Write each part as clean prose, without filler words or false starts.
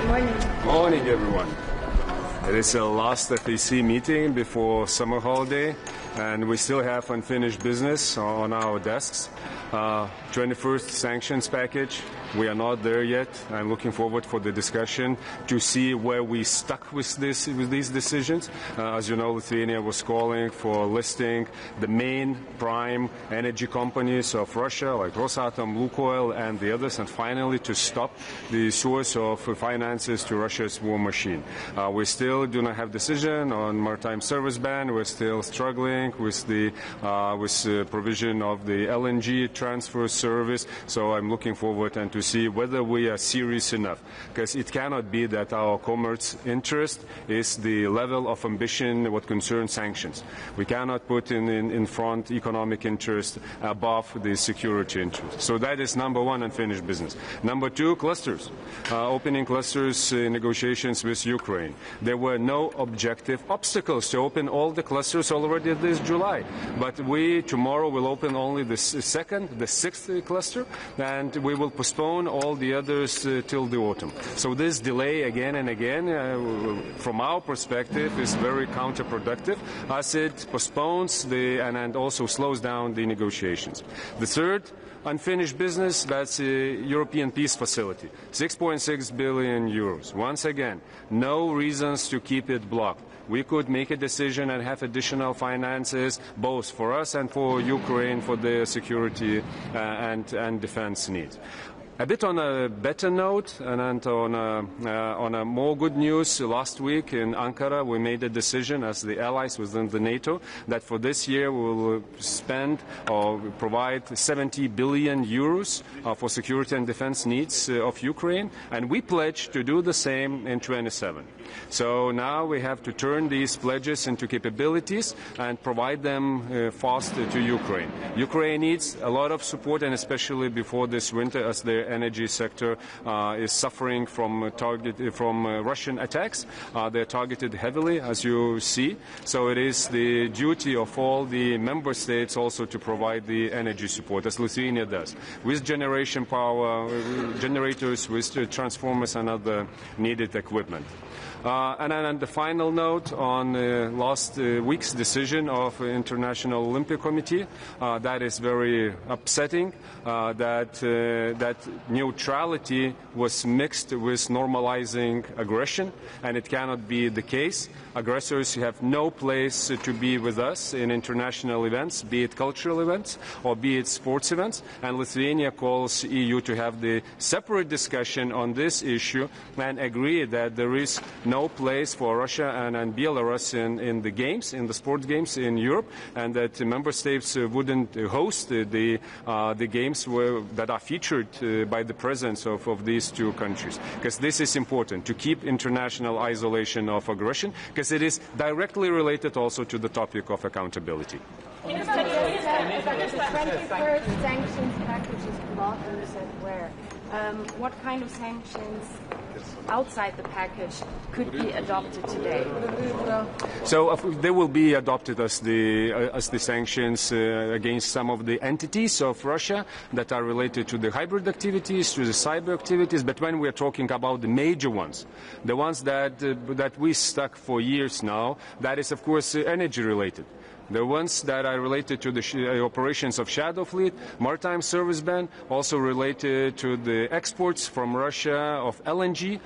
morning. Morning, everyone. It is the last FAC meeting before summer holiday, and we still have unfinished business on our desks. 21st sanctions package. We are not there yet. I'm looking forward for the discussion to see where we stuck with these decisions. As you know, Lithuania was calling for listing the main prime energy companies of Russia, like Rosatom, Lukoil, and the others, and finally to stop the source of finances to Russia's war machine. We still do not have decision on maritime service ban. We're still struggling with the provision of the LNG transfer service. So I'm looking forward and to see whether we are serious enough, because it cannot be that our commerce interest is the level of ambition what concerns sanctions. We cannot put in front economic interest above the security interest. So that is number one, unfinished business. Number two, clusters. Opening clusters negotiations with Ukraine. There were no objective obstacles to open all the clusters already this July. But we tomorrow will open only the sixth cluster, and we will postpone all the others till the autumn. So this delay again and again, from our perspective, is very counterproductive, as it postpones and also slows down the negotiations. The third unfinished business, that's the European Peace Facility, 6.6 billion euros. Once again, no reasons to keep it blocked. We could make a decision and have additional finances, both for us and for Ukraine, for their security and defense needs. A bit on a better note and on a more good news, last week in Ankara we made a decision as the allies within the NATO that for this year we will spend or provide 70 billion euros for security and defense needs of Ukraine, and we pledge to do the same in 27. So now we have to turn these pledges into capabilities and provide them fast to Ukraine. Ukraine needs a lot of support, and especially before this winter, as their energy sector is suffering from Russian attacks. They're targeted heavily, as you see. So it is the duty of all the member states also to provide the energy support, as Lithuania does, with generation power, generators, with transformers and other needed equipment. And then the final note on last week's decision of International Olympic Committee, that is very upsetting, that neutrality was mixed with normalizing aggression, and it cannot be the case. Aggressors have no place to be with us in international events, be it cultural events or be it sports events, and Lithuania calls EU to have the separate discussion on this issue and agree that there is no place for Russia and Belarus in the games, in the sport games in Europe, and that member states wouldn't host the games that are featured by the presence of these two countries. Because this is important, to keep international isolation of aggression, because it is directly related also to the topic of accountability. The 21st sanctions package is blocked, and you said where? What kind of sanctions outside the package could be adopted today? So they will be adopted as the sanctions against some of the entities of Russia that are related to the hybrid activities, to the cyber activities. But when we are talking about the major ones, the ones that we stuck for years now, that is of course energy related. The ones that are related to the operations of Shadow Fleet, maritime service ban, also related to the exports from Russia of LNG.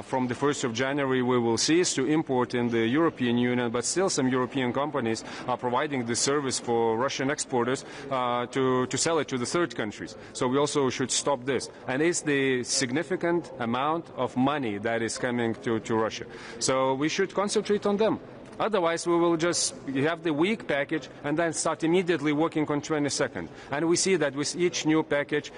From the 1st of January, we will cease to import in the European Union, but still some European companies are providing the service for Russian exporters to sell it to the third countries. So we also should stop this. And it's the significant amount of money that is coming to Russia. So we should concentrate on them. Otherwise, we will just have the weak package and then start immediately working on 22nd. And we see that with each new package,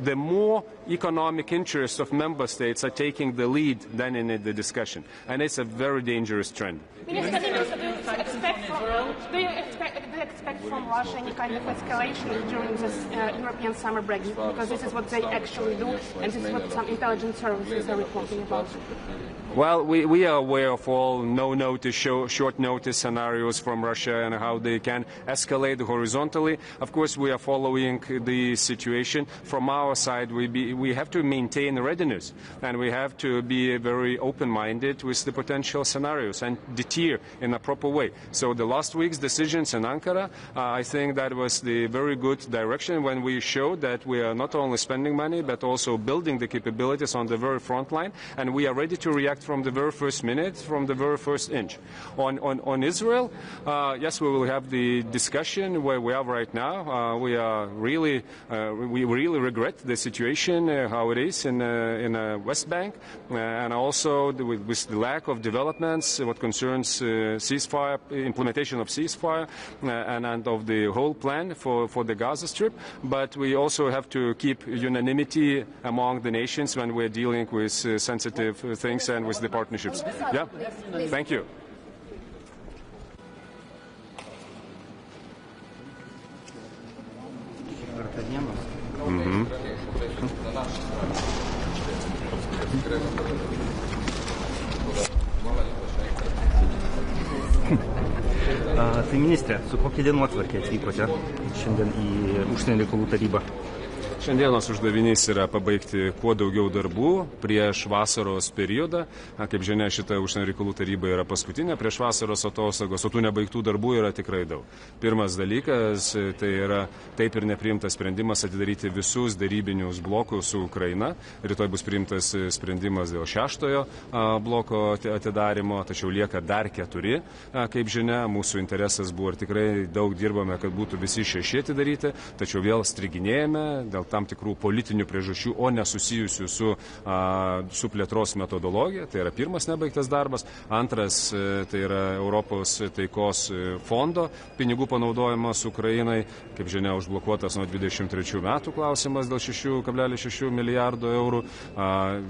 the more economic interests of member states are taking the lead than in the discussion. And it's a very dangerous trend. Minister, do you expect expect from Russia any kind of escalation during this European summer break? Because this is what they actually do, and this is what some intelligence services are reporting about. Well, we are aware of all no-notice, short notice scenarios from Russia and how they can escalate horizontally. Of course, we are following the situation. From our side, we have to maintain readiness, and we have to be very open-minded with the potential scenarios and deter in a proper way. So the last week's decisions in Ankara, I think that was the very good direction when we showed that we are not only spending money, but also building the capabilities on the very front line, and we are ready to react from the very first minute, from the very first inch. On Israel, yes, we will have the discussion where we are right now. We really regret the situation, how it is in West Bank, and also with the lack of developments, what concerns ceasefire, implementation of ceasefire, and of the whole plan for the Gaza Strip. But we also have to keep unanimity among the nations when we're dealing with sensitive things and with the partnerships. Yeah, thank you. Tai ministrė, su kokia dienotvarke atvykote šiandien į Užsienio reikalų tarybą? Šiandienos uždavinys yra pabaigti kuo daugiau darbų prieš vasaros periodą. Kaip žinia, šita Užsienio reikalų taryba yra paskutinė prieš vasaros atostogos, o tų nebaigtų darbų yra tikrai daug. Pirmas dalykas, tai yra taip ir nepriimtas sprendimas atidaryti visus darybinius blokus su Ukraina. Rytoj bus priimtas sprendimas dėl 6-ojo bloko atidarimo, tačiau lieka dar 4. Kaip žinia, mūsų interesas buvo ir tikrai daug dirbame, kad būtų visi 6 atidaryti, tačiau vėl striginėjame dėl tam tikrų politinių priežasčių, o nesusijusių su plėtros metodologija. Tai yra pirmas nebaigtas darbas. Antras, tai yra Europos taikos fondo pinigų panaudojimas Ukrainai. Kaip žinia, užblokuotas nuo 23 metų klausimas dėl 6,6 milijardo eurų.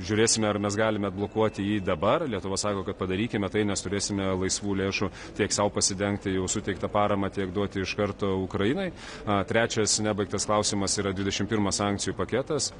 Žiūrėsime, ar mes galime atblokuoti jį dabar. Lietuva sako, kad padarykime tai, nes turėsime laisvų lėšų tiek savo pasidengti jau suteiktą paramą, tiek duoti iš karto Ukrainai. Trečias nebaigtas klausimas yra 21 sankcijų paketas.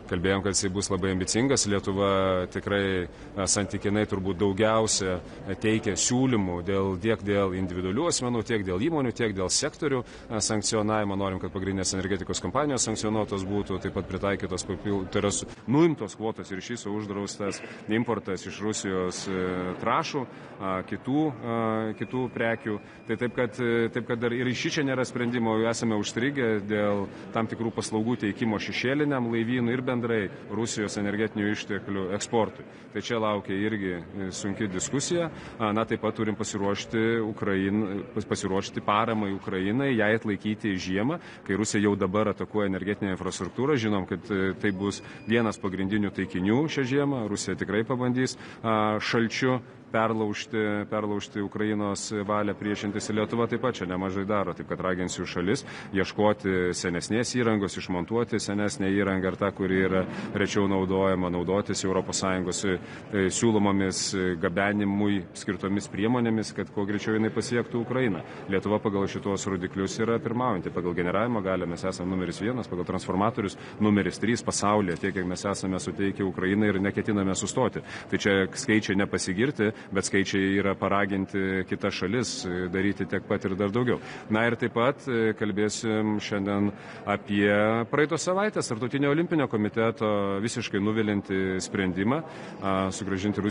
Kalbėjom, kad jisai bus labai ambicingas. Lietuva tikrai santykinai turbūt daugiausia teikia siūlymų tiek dėl individualių asmenų, tiek dėl įmonių, tiek dėl sektorių sankcionavimo. Norim, kad pagrindinės energetikos kompanijos sankcionuotos būtų, taip pat pritaikytos, tai yra nuimtos kvotos ir iš viso uždraustas importas iš Rusijos trąšų, kitų prekių. Tai taip, kad dar ir iš čia nėra sprendimo, esame užstrigę dėl tam tikrų paslaugų teikimo šešėliniam laivynui ir bendrai Rusijos energetinių išteklių eksportui. Tai čia laukia irgi sunki diskusija. Taip pat turim pasiruošti paramai Ukrainai, jai atlaikyti žiemą, kai Rusija jau dabar atakuoja energetinę infrastruktūrą. Žinom, kad tai bus vienas pagrindinių taikinių šią žiemą. Rusija tikrai pabandys šalčiu perlaužti Ukrainos valią priešintis. Lietuva taip pat čia nemažai daro, taip kad raginsiu šalis ieškoti senesnės įrangos, išmontuoti senesnę įrangą ar tą, kuri yra rečiau naudojama, naudotis ES siūlomomis gabenimui skirtomis priemonėmis, kad kuo greičiau jinai pasiektų Ukrainą. Lietuva pagal šitos rodiklius yra pirmaujanti. Pagal generavimo galią mes esame numeris 1, pagal transformatorius numeris 3 pasaulyje, tiek kiek mes esame suteikę Ukrainai ir neketiname sustoti. Tai čia skaičiai nepasigirti, bet skaičiai yra paraginti kitas šalis daryti tiek pat ir dar daugiau. Ir taip pat kalbėsim šiandien apie praeitos savaitės Tarptautinio olimpinio komiteto visiškai nuvilinti sprendimą sugrąžinti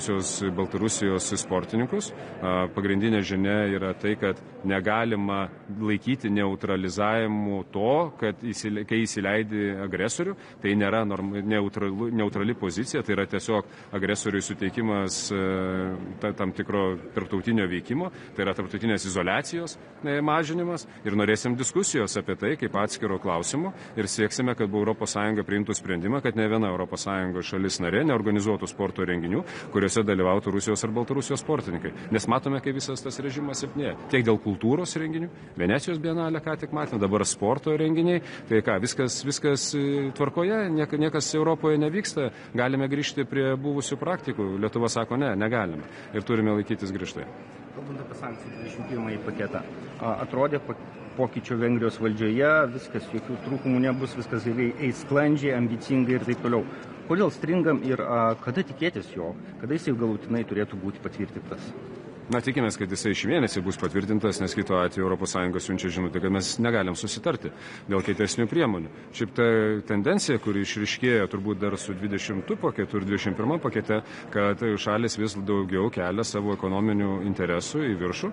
Baltarusijos sportininkus. Pagrindinė žinia yra tai, kad negalima laikyti neutralizavimu to, kad kai įsileidi agresorių, tai nėra neutrali pozicija, tai yra tiesiog agresoriui suteikimas tam tikro tarptautinio veikimo, tai yra tarptautinės izoliacijos mažinimas ir norėsim diskusijos apie tai kaip atskiro klausimo ir sieksime, kad ES priimtų sprendimą, kad ne viena ES šalis narė neorganizuotų sporto renginių, kuriuose dalyvautų Rusijos ar Baltarusijos sportininkai. Nes matome, kaip visas tas režimas silpnėja. Tiek dėl kultūros renginių, Venecijos bienalę ką tik matėm, dabar sporto renginiai, tai viskas tvarkoje, niekas Europoje nevyksta, galime grįžti prie buvusių praktikų. Lietuva sako, negalime. Ir turime laikytis griežtai. Kalbant apie sankcijų 21 paketą, atrodė pokyčio Vengrijos valdžioje, viskas, jokių trūkumų nebus, viskas eis sklandžiai, ambicingai ir taip toliau. Kodėl stringam ir kada tikėtis jo, kada jis jau galutinai turėtų būti patvirtintas? Na, tikimės, kad jisai šį mėnesį bus patvirtintas, nes kito atveju ES siunčia žinutę, kad mes negalim susitarti dėl kietesnių priemonių. Šiaip ta tendencija, kuri išryškėjo turbūt dar su 20 paketu ir 21 pakete, kad šalis vis daugiau kelia savo ekonominių interesų į viršų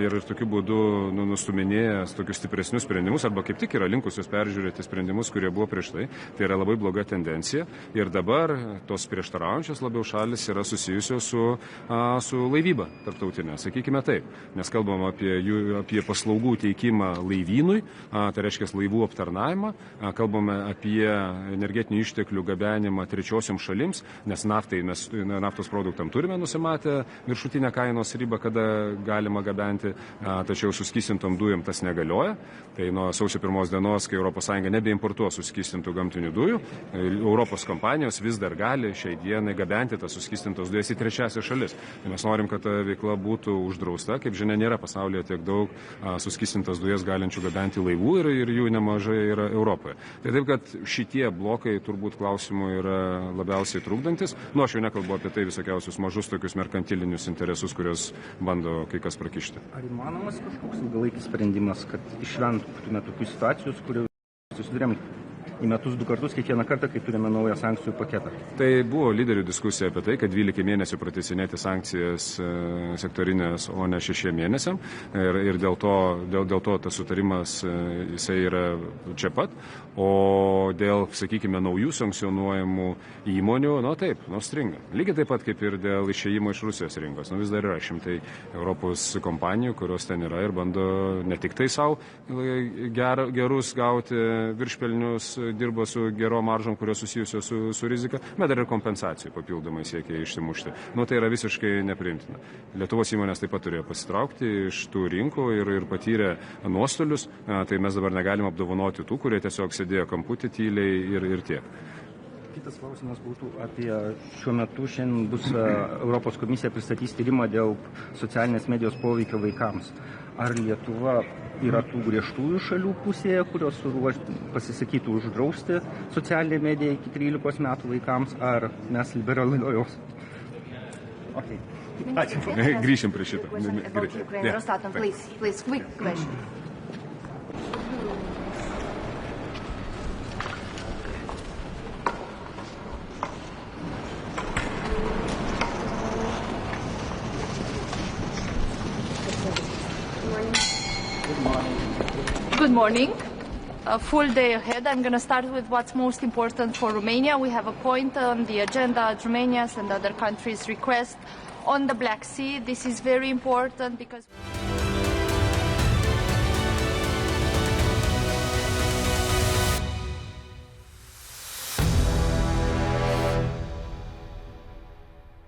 ir tokiu būdu nustuminėja tokius stipresnius sprendimus arba kaip tik yra linkusios peržiūrėti sprendimus, kurie buvo prieš tai. Tai yra labai bloga tendencija ir dabar tos prieštaraujančios labiau šalis yra susijusios su laivyba tarptautinė, sakykime taip, nes kalbam apie paslaugų teikimą laivynui, tai reiškia laivų aptarnavimą, kalbame apie energetinių išteklių gabenimą trečiosiom šalims, nes naftos produktam turime nusimatę viršutinę kainos ribą, kada galima gabenti, tačiau suskystintom dujom tas negalioja. Tai nuo sausio 1 dienos, kai ES nebeimportuos suskystintų gamtinių dujų, Europos kompanijos vis dar gali šiai dienai gabenti tas suskystintos dujas į trečiasias šalis. Tai mes norim, kad veikla būtų uždrausta. Kaip žinia, nėra pasaulyje tiek daug suskystintas dujas galinčių gabenti laivų ir jų nemažai yra Europoje. Tai taip, kad šitie blokai turbūt klausimų yra labiausiai trukdantis. Aš jau nekalbu apie tai visokiausius mažus tokius merkantilinius interesus, kurios bando kai kas prakišti. Ar įmanomas kažkoks ilgalaikis sprendimas, kad išvengtume tokių situacijų, kurių susidurėm į metus 2 kartus, kiekvieną kartą, kai turime naują sankcijų paketą? Tai buvo lyderių diskusija apie tai, kad 12 mėnesių pratęsinėti sankcijas sektorinės, o ne 6 mėnesiam. Ir dėl to tas sutarimas jisai yra čia pat. O dėl, sakykime, naujų sankcionuojamų įmonių, taip, stringa. Lygiai taip pat kaip ir dėl išėjimo iš Rusijos rinkos. Vis dar yra šimtai Europos kompanijų, kurios ten yra ir bando ne tik tai savo gerus gauti viršpelnius, dirba su gerom maržom, kurios susijusios su rizika, bet dar ir kompensacijų papildomai siekia išsimušti. Tai yra visiškai nepriimtina. Lietuvos įmonės taip pat turėjo pasitraukti iš tų rinkų ir patyrė nuostolius, tai mes dabar negalim apdovanoti tų, kurie tiesiog sėdėjo kamputį tyliai ir tiek. Kitas klausimas būtų apie šiuo metu šiandien bus Europos komisija pristatys tyrimą dėl socialinės medijos poveikio vaikams. Ar Lietuva yra tų griežtųjų šalių pusėje, kurios pasisakytų uždrausti socialinę mediją iki 13 metų vaikams, ar mes liberalios? Okay. Ačiū. Grįšim prie šito. Please, quick question. Good morning. A full day ahead. I'm going to start with what's most important for Romania. We have a point on the agenda at Romania's and other countries' request on the Black Sea. This is very important because